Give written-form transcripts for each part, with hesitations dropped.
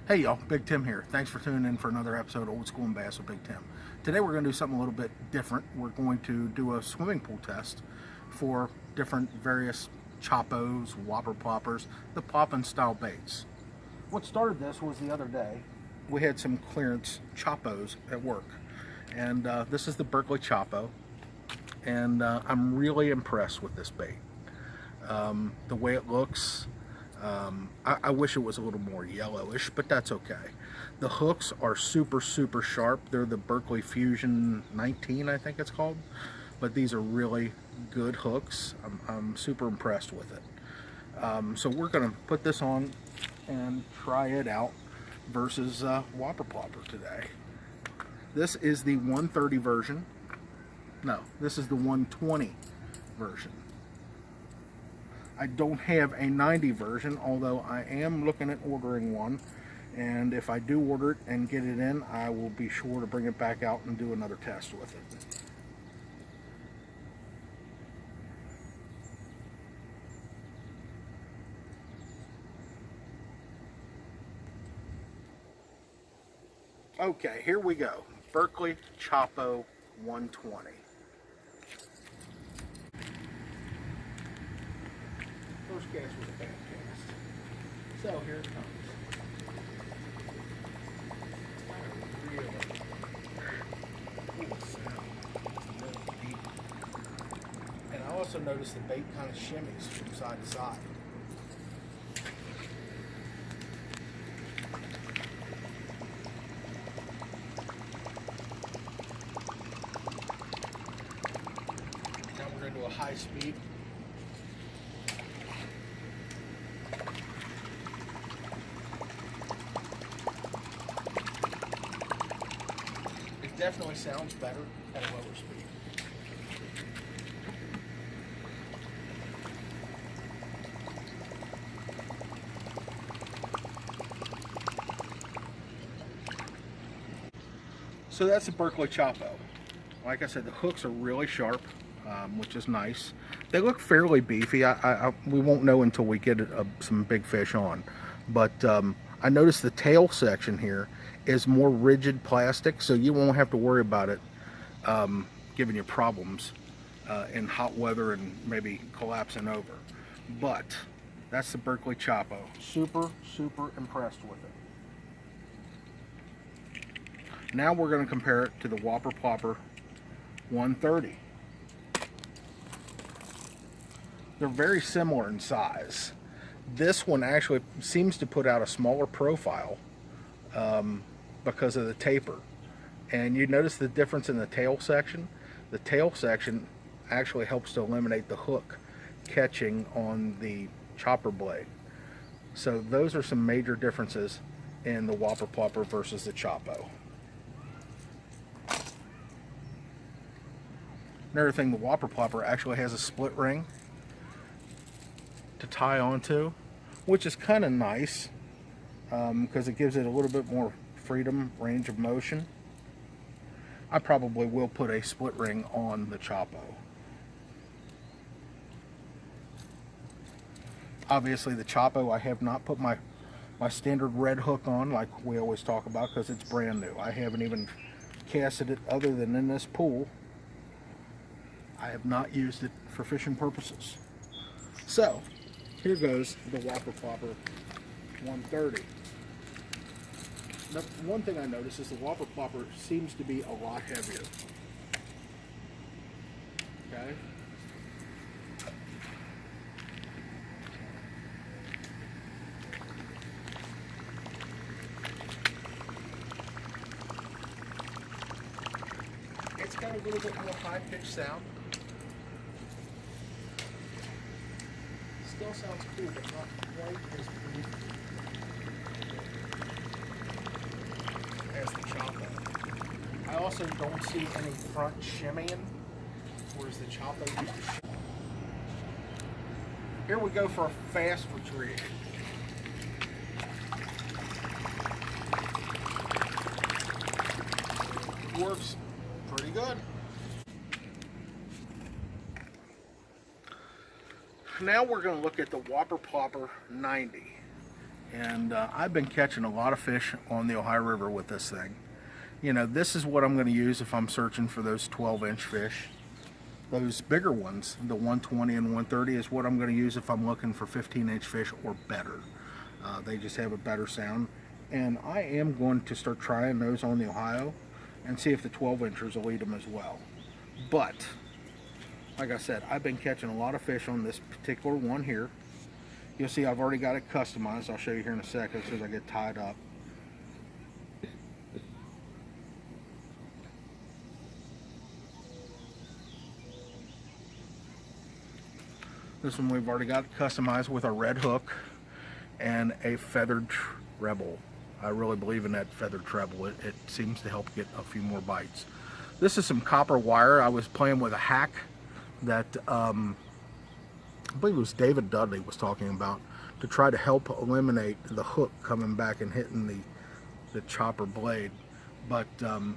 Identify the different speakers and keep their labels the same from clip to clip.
Speaker 1: Hey y'all, Big Tim here. Thanks for tuning in for another episode of Old School and Bass with Big Tim. Today we're going to do something a little bit different. We're going to do a swimming pool test for different various Choppos, Whopper Ploppers, the Ploppin style baits. What started this was the other day, we had some clearance Choppos at work. And this is the Berkeley Choppo. And I'm really impressed with this bait. The way it looks, I wish it was a little more yellowish, but that's okay. The hooks are super sharp. They're the Berkeley Fusion 19, I think it's called. But these are really good hooks. I'm super impressed with it. So we're going to put this on and try it out versus Whopper Plopper today. This is the 130 version. No, this is the 120 version. I don't have a 90 version, although I am looking at ordering one. And if I do order it and get it in, I will be sure to bring it back out and do another test with it. Okay, here we go. Berkeley Choppo 120. First cast was a bad cast. So here it comes. And I also noticed the bait kind of shimmies from side to side. Now we're going to do a high speed. Definitely sounds better at a lower speed. So that's the Berkeley Choppo. Like I said, the hooks are really sharp, which is nice. They look fairly beefy. We won't know until we get some big fish on. But I noticed the tail section here is more rigid plastic, so you won't have to worry about it giving you problems in hot weather and maybe collapsing over. But that's the Berkeley Choppo. Super impressed with it. Now we're going to compare it to the Whopper Plopper 130. They're very similar in size. This one actually seems to put out a smaller profile because of the taper. And you notice the difference in the tail section? The tail section actually helps to eliminate the hook catching on the chopper blade. So those are some major differences in the Whopper Plopper versus the Choppo. Another thing, the Whopper Plopper actually has a split ring to tie onto, which is kind of nice because it gives it a little bit more freedom, range of motion. I probably will put a split ring on the Choppo. Obviously the Choppo, I have not put my standard red hook on like we always talk about because it's brand new. I haven't even casted it other than in this pool. I have not used it for fishing purposes. So here goes the Whopper Plopper 130. Now, one thing I noticed is the Whopper Plopper seems to be a lot heavier. Okay? It's got a little bit more high-pitched sound. Still sounds cool, but not quite as brief as the Choppo. I also don't see any front shimmying, whereas the Choppo used to shimmy. Here we go for a fast retrieve. Works pretty good. Now we're going to look at the Whopper Plopper 90. And I've been catching a lot of fish on the Ohio River with this thing. You know, this is what I'm going to use if I'm searching for those 12-inch fish. Those bigger ones, the 120 and 130, is what I'm going to use if I'm looking for 15-inch fish or better. They just have a better sound. And I am going to start trying those on the Ohio and see if the 12-inchers will eat them as well. But, like I said, I've been catching a lot of fish on this particular one here. You'll see I've already got it customized. I'll show you here in a second as soon as I get tied up. This one we've already got it customized with a red hook and a feathered treble. I really believe in that feathered treble. It seems to help get a few more bites. This is some copper wire. I was playing with a hack that I believe it was David Dudley was talking about, to try to help eliminate the hook coming back and hitting the chopper blade. But I'm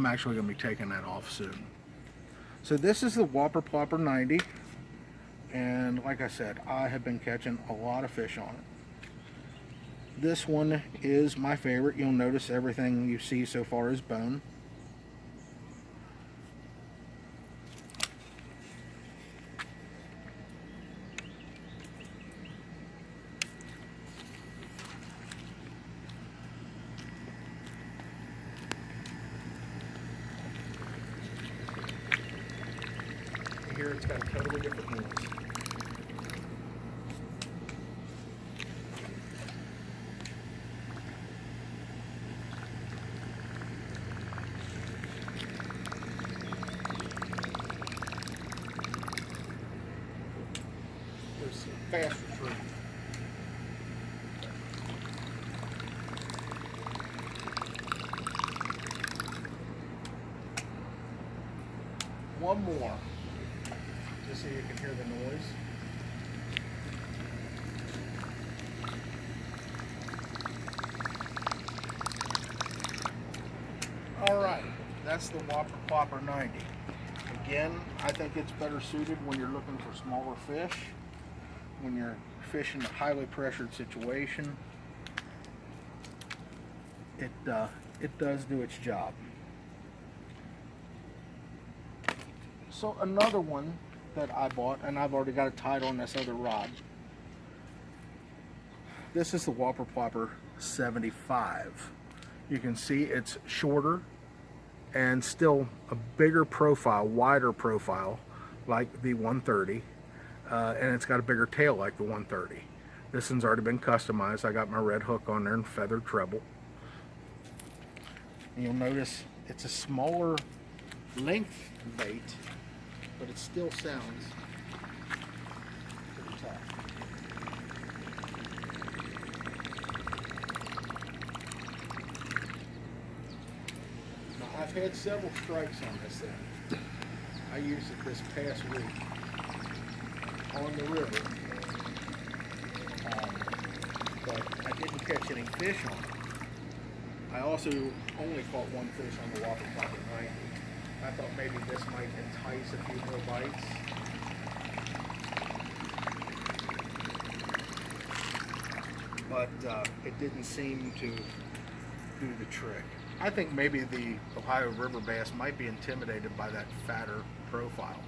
Speaker 1: actually going to be taking that off soon. So this is the Whopper Plopper 90. And like I said, I have been catching a lot of fish on it. This one is my favorite. You'll notice everything you see so far is bone. Here it's got a totally different noise. There's some fast retreat. One more, just so you can hear the noise. Alright, that's the Whopper Plopper 90. Again, I think it's better suited when you're looking for smaller fish, when you're fishing a highly pressured situation. It does do its job. So another one that I bought, and I've already got it tied on this other rod. This is the Whopper Plopper 75. You can see it's shorter and still a bigger profile, wider profile like the 130, and it's got a bigger tail like the 130. This one's already been customized. I got my red hook on there and feathered treble. And you'll notice it's a smaller length bait, but it still sounds pretty tough. Now, I've had several strikes on this thing. I used it this past week on the river, but I didn't catch any fish on it. I also only caught one fish on the Waffle Choppin 90. I thought maybe this might entice a few more bites. But it didn't seem to do the trick. I think maybe the Ohio river bass might be intimidated by that fatter profile.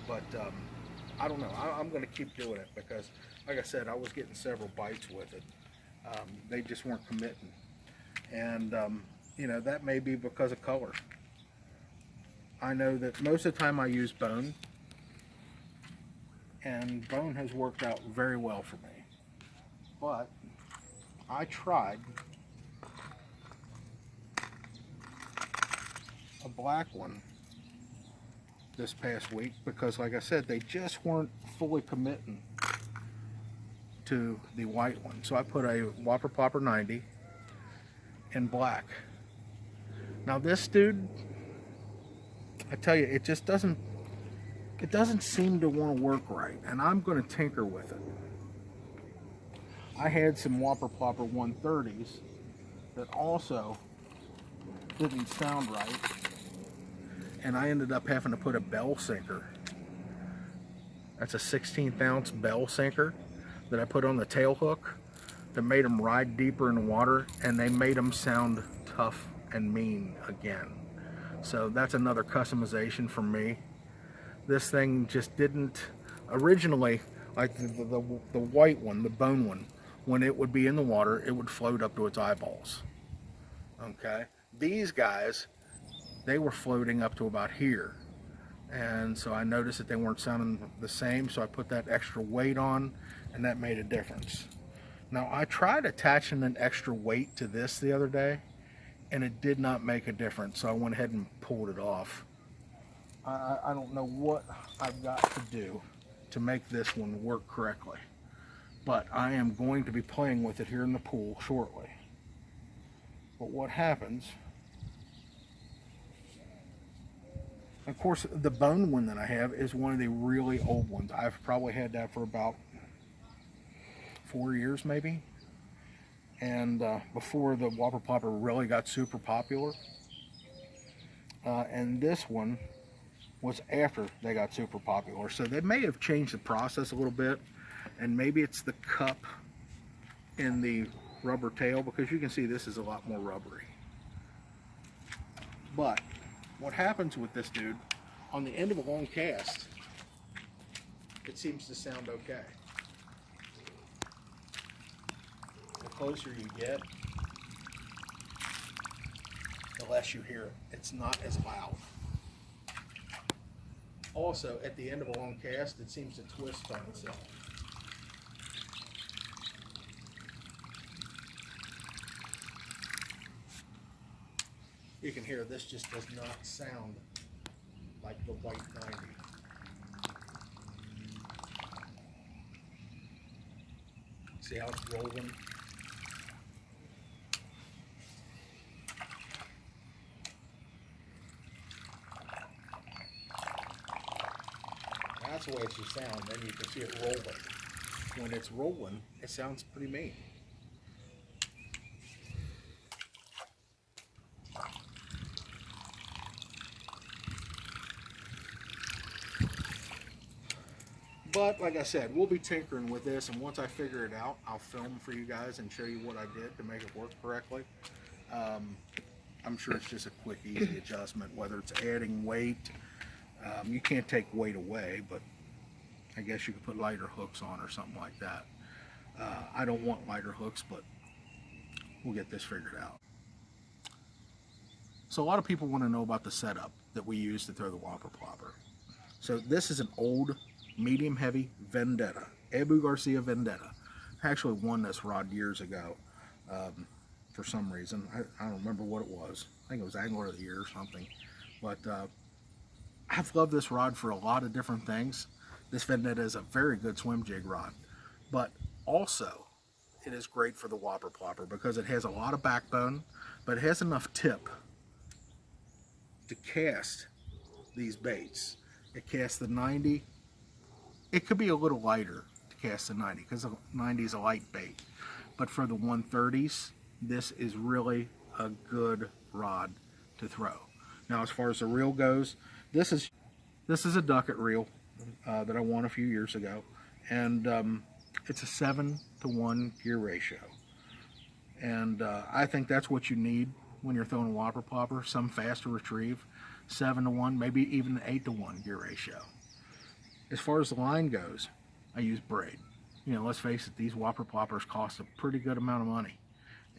Speaker 1: But I don't know. I'm going to keep doing it because, like I said, I was getting several bites with it. They just weren't committing. And, you know, that may be because of color. I know that most of the time I use bone, and bone has worked out very well for me. But I tried a black one this past week because, like I said, they just weren't fully committing to the white one. So I put a Whopper Plopper 90 in black. Now this dude, I tell you, it just doesn't seem to want to work right, and I'm going to tinker with it. I had some Whopper Plopper 130s that also didn't sound right, and I ended up having to put a bell sinker. That's a 16th ounce bell sinker that I put on the tail hook that made them ride deeper in the water, and they made them sound tough and mean again. So that's another customization for me. This thing just didn't, originally, like the white one, the bone one, when it would be in the water, it would float up to its eyeballs. Okay, these guys, they were floating up to about here. And so I noticed that they weren't sounding the same, so I put that extra weight on, and that made a difference. Now, I tried attaching an extra weight to this the other day, and it did not make a difference, so I went ahead and pulled it off. I don't know what I've got to do to make this one work correctly, but I am going to be playing with it here in the pool shortly. But what happens, of course, the bone one that I have is one of the really old ones. I've probably had that for about 4 years maybe, and before the Whopper Plopper really got super popular. And this one was after they got super popular, so they may have changed the process a little bit, and maybe it's the cup in the rubber tail, because you can see this is a lot more rubbery. But what happens with this dude, on the end of a long cast, it seems to sound okay. The closer you get, the less you hear it. It's not as loud. Also, at the end of a long cast, it seems to twist on itself. You can hear this just does not sound like the white 90. See how it's rolling? That's the way it should sound. Then you can see it rolling. When it's rolling, it sounds pretty mean. But like I said, we'll be tinkering with this, and once I figure it out, I'll film for you guys and show you what I did to make it work correctly. I'm sure it's just a quick, easy adjustment, whether it's adding weight. You can't take weight away, but I guess you could put lighter hooks on or something like that. I don't want lighter hooks, but we'll get this figured out. So a lot of people want to know about the setup that we use to throw the Whopper Plopper. So this is an old medium heavy Vendetta, Abu Garcia Vendetta. I actually won this rod years ago for some reason. I don't remember what it was. I think it was Angler of the Year or something. But I've loved this rod for a lot of different things. This Vendetta is a very good swim jig rod, but also it is great for the Whopper Plopper because it has a lot of backbone, but it has enough tip to cast these baits. It casts the 90. It could be a little lighter to cast the 90 because the 90 is a light bait, but for the 130s, this is really a good rod to throw. Now, as far as the reel goes, this is a ducket reel that I won a few years ago, and it's a 7-to-1 gear ratio, and I think that's what you need when you're throwing a Whopper Plopper. Some fast to retrieve, 7-to-1, maybe even an 8-to-1 gear ratio. As far as the line goes, I use braid. You know, let's face it, these Whopper Ploppers cost a pretty good amount of money,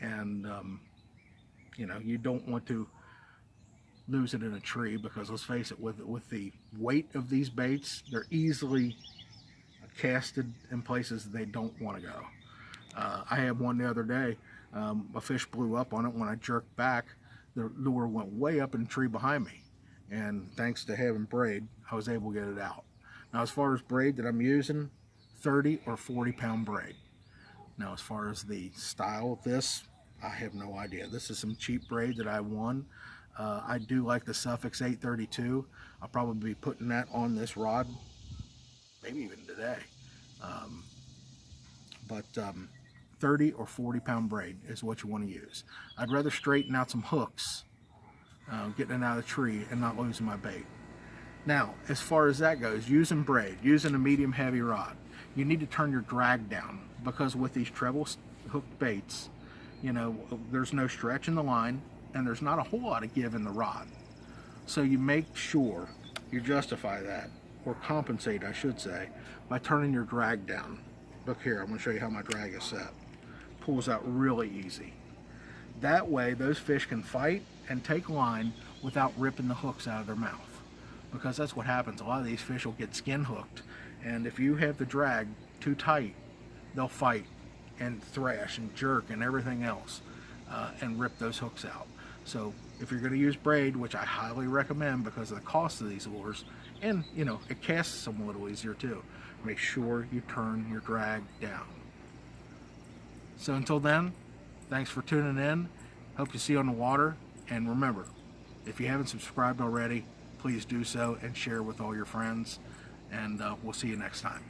Speaker 1: and you know, you don't want to lose it in a tree, because let's face it, with the weight of these baits, they're easily casted in places they don't want to go. I had one the other day, a fish blew up on it. When I jerked back, the lure went way up in the tree behind me, and thanks to having braid, I was able to get it out. Now, as far as braid that I'm using, 30 or 40 pound braid. Now, as far as the style of this, I have no idea. This is some cheap braid that I won. I do like the Suffix 832. I'll probably be putting that on this rod, maybe even today. But 30 or 40 pound braid is what you want to use. I'd rather straighten out some hooks, getting it out of the tree and not losing my bait. Now, as far as that goes, using braid, using a medium heavy rod, you need to turn your drag down, because with these treble hooked baits, you know, there's no stretch in the line and there's not a whole lot of give in the rod. So you make sure you justify that, or compensate I should say, by turning your drag down. Look here, I'm going to show you how my drag is set. Pulls out really easy. That way those fish can fight and take line without ripping the hooks out of their mouth, because that's what happens. A lot of these fish will get skin hooked, and if you have the drag too tight, they'll fight and thrash and jerk and everything else, and rip those hooks out. So if you're going to use braid, which I highly recommend because of the cost of these lures, and you know, it casts them a little easier too, make sure you turn your drag down. So until then, thanks for tuning in. Hope to see you on the water. And remember, if you haven't subscribed already, please do so and share with all your friends. And we'll see you next time.